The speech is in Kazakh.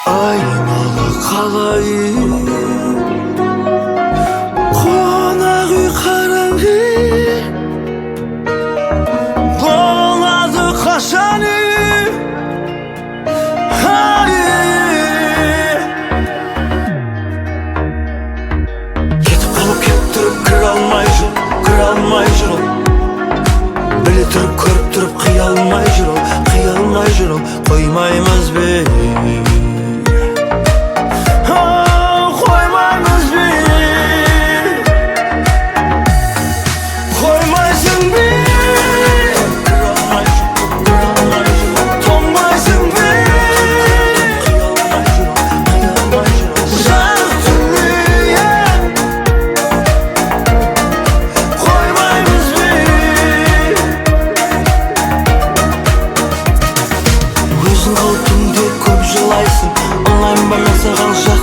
айнала қалайын, қонақ үй қараңғы, болады қашан үй. Кетіп қалып кеп тұрып кіре алмай жүр, кіре алмай жүр ол. Біле тұрып көріп тұрып қия алмай жүр ол, қия алмай жүр ол. Қоймаймыз бе, қоймаймыз бе, қоймайсың бе, тоңмайсың бе, жарық дүние, қоймаймыз бе. Өзің қауіпінде көп жылайсың, оңайын ба мен саған жақ